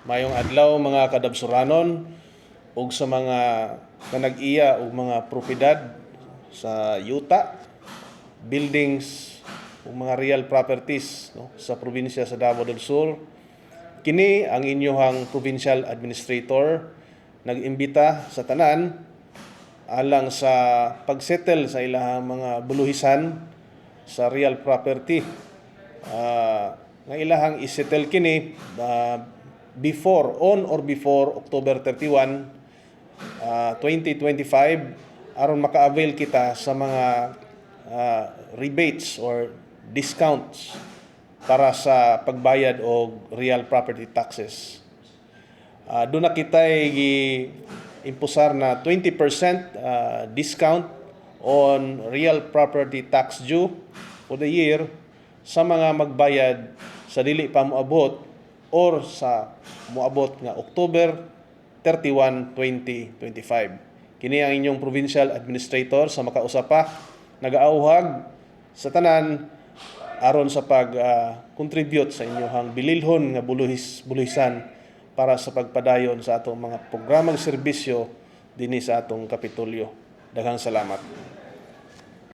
Mayong adlaw mga kadabsuranon ug sa mga kanag-iya ug mga propiedad sa yuta, buildings ug mga real properties sa probinsya sa Davao del Sur. Kini ang inyohang provincial administrator nag-imbita sa tanan alang sa pagsettle sa ilahang mga buluhisan sa real property. Nga ilahang isettle kini on or before October 31, 2025 aron maka-avail kita sa mga rebates or discounts para sa pagbayad og real property taxes. Doon na kita'y gi-impusar na 20% discount on real property tax due for the year sa mga magbayad sa dili pa moabot or sa moabot nga October 31, 2025. Kini ang inyong provincial administrator sa makausapa nagaauhag sa tanan aron sa pag-contribute sa inyong bililhon nga buluhisan para sa pagpadayon sa atong mga programang serbisyo dinhi sa atong Kapitolyo. Daghang salamat.